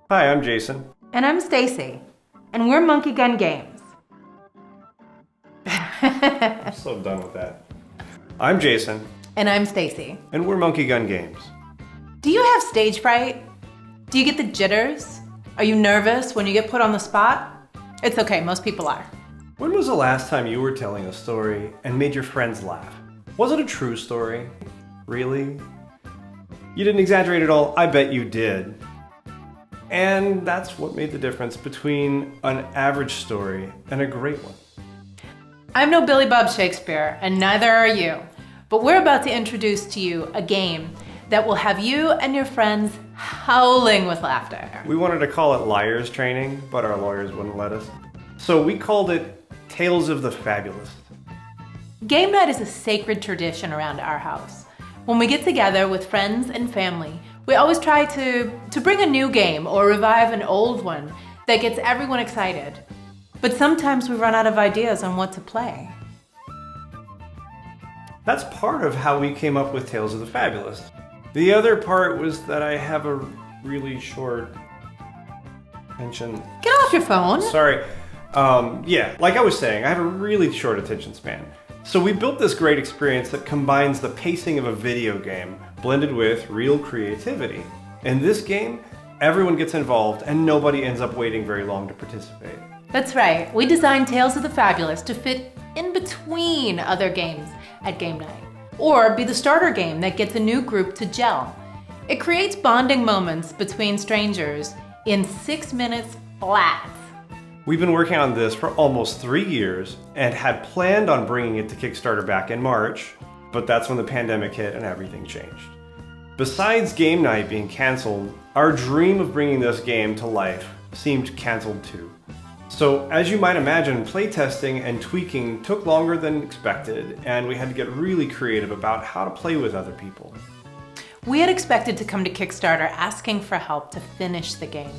Hi, I'm Jason. And I'm Stacy. And we're MonkeyGunGames. I'm so done with that. I'm Jason. And I'm Stacy. And we're MonkeyGunGames. Do you have stage fright? Do you get the jitters? Are you nervous when you get put on the spot? It's okay, most people are. When was the last time you were telling a story and made your friends laugh? Was it a true story? Really? You didn't exaggerate at all? I bet you did. And that's what made the difference between an average story and a great one. I'm no Billy Bob Shakespeare, and neither are you. But we're about to introduce to you a game that will have you and your friends howling with laughter. We wanted to call it Liar's Training, but our lawyers wouldn't let us. So we called it Tales of the Fabulist. Game night is a sacred tradition around our house. When we get together with friends and family, we always try to bring a new game or revive an old one that gets everyone excited. But sometimes we run out of ideas on what to play. That's part of how we came up with Tales of the Fabulist. The other part was that I have a really short attention... Get off your phone! Sorry. Yeah, like I was saying, I have a really short attention span. So we built this great experience that combines the pacing of a video game blended with real creativity. In this game, everyone gets involved and nobody ends up waiting very long to participate. That's right. We designed Tales of the Fabulist to fit in between other games at game night, or be the starter game that gets a new group to gel. It creates bonding moments between strangers in 6 minutes flat. We've been working on this for almost 3 years and had planned on bringing it to Kickstarter back in March, but that's when the pandemic hit and everything changed. Besides game night being canceled, our dream of bringing this game to life seemed canceled too. So as you might imagine, playtesting and tweaking took longer than expected, and we had to get really creative about how to play with other people. We had expected to come to Kickstarter asking for help to finish the game.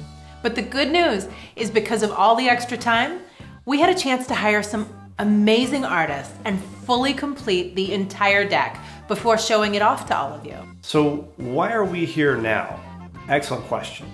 But the good news is because of all the extra time, we had a chance to hire some amazing artists and fully complete the entire deck before showing it off to all of you. So why are we here now? Excellent question.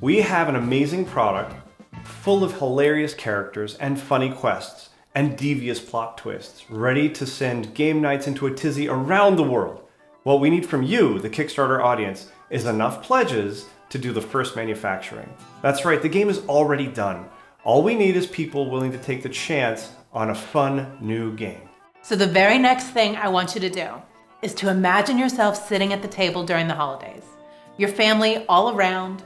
We have an amazing product full of hilarious characters and funny quests and devious plot twists, ready to send game nights into a tizzy around the world. What we need from you, the Kickstarter audience, is enough pledges to do the first manufacturing. That's right, the game is already done. All we need is people willing to take the chance on a fun new game. So the very next thing I want you to do is to imagine yourself sitting at the table during the holidays. Your family all around.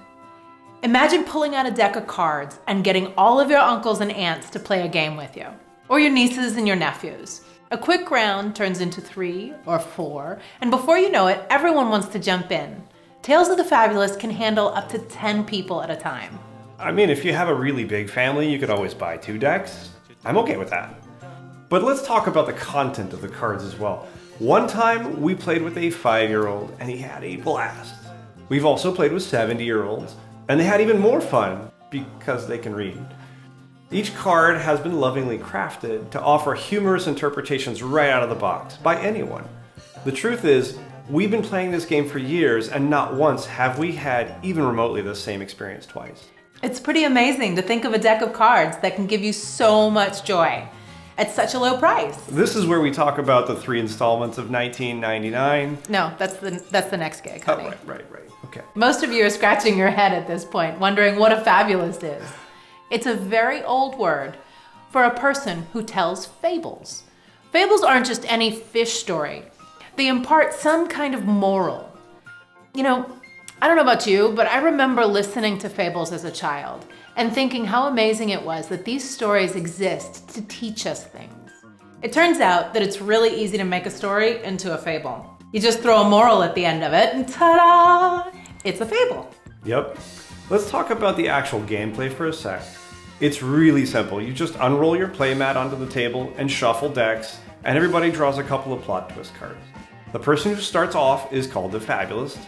Imagine pulling out a deck of cards and getting all of your uncles and aunts to play a game with you, or your nieces and your nephews. A quick round turns into 3 or 4, and before you know it, everyone wants to jump in. Tales of the Fabulist can handle up to 10 people at a time. I mean, if you have a really big family, you could always buy 2 decks. I'm okay with that. But let's talk about the content of the cards as well. One time, we played with a 5-year-old, and he had a blast. We've also played with 70-year-olds, and they had even more fun because they can read. Each card has been lovingly crafted to offer humorous interpretations right out of the box by anyone. The truth is, we've been playing this game for years, and not once have we had even remotely the same experience twice. It's pretty amazing to think of a deck of cards that can give you so much joy at such a low price. This is where we talk about the 3 installments of $19.99. No, that's the next gig, honey. Oh, right. Okay. Most of you are scratching your head at this point, wondering what a fabulist is. It's a very old word for a person who tells fables. Fables aren't just any fish story. They impart some kind of moral. You know, I don't know about you, but I remember listening to fables as a child and thinking how amazing it was that these stories exist to teach us things. It turns out that it's really easy to make a story into a fable. You just throw a moral at the end of it and ta-da! It's a fable. Yep. Let's talk about the actual gameplay for a sec. It's really simple. You just unroll your playmat onto the table and shuffle decks, and everybody draws a couple of plot twist cards. The person who starts off is called the Fabulist.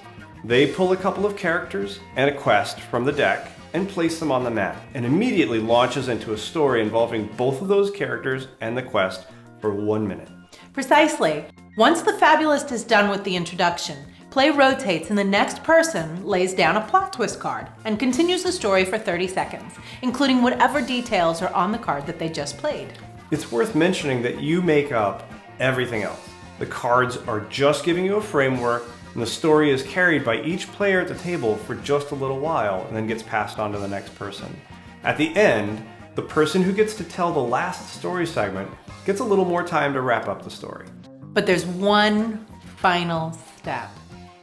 They pull a couple of characters and a quest from the deck and place them on the mat, and immediately launches into a story involving both of those characters and the quest for 1 minute. Precisely. Once the Fabulist is done with the introduction, Play rotates and the next person lays down a plot twist card and continues the story for 30 seconds, including whatever details are on the card that they just played. It's worth mentioning that you make up everything else. The cards are just giving you a framework, and the story is carried by each player at the table for just a little while and then gets passed on to the next person. At the end, the person who gets to tell the last story segment gets a little more time to wrap up the story. But there's one final step.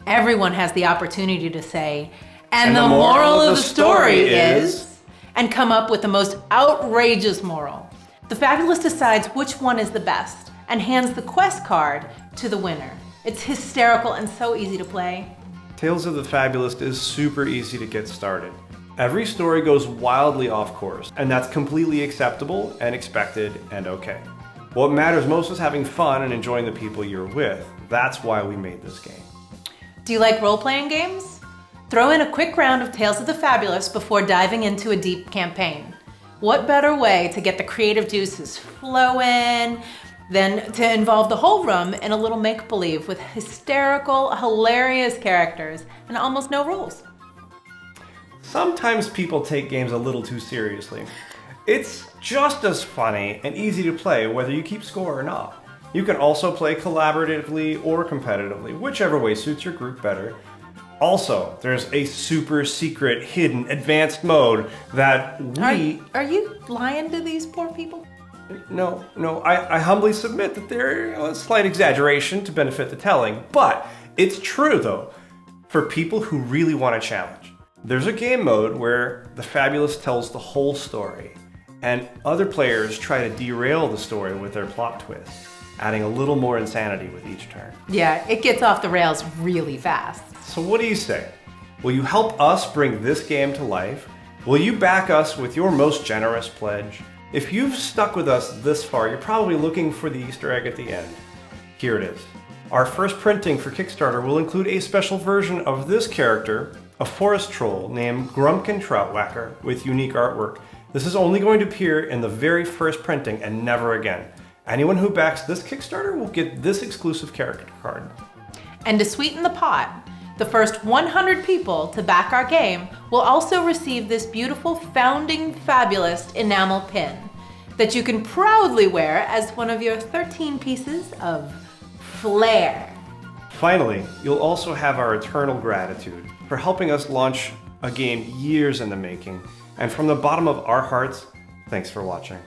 Everyone has the opportunity to say, and the moral of the story is, and come up with the most outrageous moral. The Fabulist decides which one is the best and hands the quest card to the winner. It's hysterical and so easy to play. Tales of the Fabulist is super easy to get started. Every story goes wildly off course, and that's completely acceptable and expected and okay. What matters most is having fun and enjoying the people you're with. That's why we made this game. Do you like role-playing games? Throw in a quick round of Tales of the Fabulist before diving into a deep campaign. What better way to get the creative juices flowing than to involve the whole room in a little make-believe with hysterical, hilarious characters and almost no rules? Sometimes people take games a little too seriously. It's just as funny and easy to play whether you keep score or not. You can also play collaboratively or competitively, whichever way suits your group better. Also, there's a super secret, hidden, advanced mode that we... Are you lying to these poor people? No, I humbly submit that they're a slight exaggeration to benefit the telling, but it's true though, for people who really want a challenge. There's a game mode where the Fabulist tells the whole story, and other players try to derail the story with their plot twist, adding a little more insanity with each turn. Yeah, it gets off the rails really fast. So what do you say? Will you help us bring this game to life? Will you back us with your most generous pledge? If you've stuck with us this far, you're probably looking for the Easter egg at the end. Here it is. Our first printing for Kickstarter will include a special version of this character, a forest troll named Grumpkin Troutwhacker with unique artwork. This is only going to appear in the very first printing and never again. Anyone who backs this Kickstarter will get this exclusive character card. And to sweeten the pot, the first 100 people to back our game will also receive this beautiful Founding Fabulist enamel pin that you can proudly wear as one of your 13 pieces of flair. Finally, you'll also have our eternal gratitude for helping us launch a game years in the making. And from the bottom of our hearts, thanks for watching.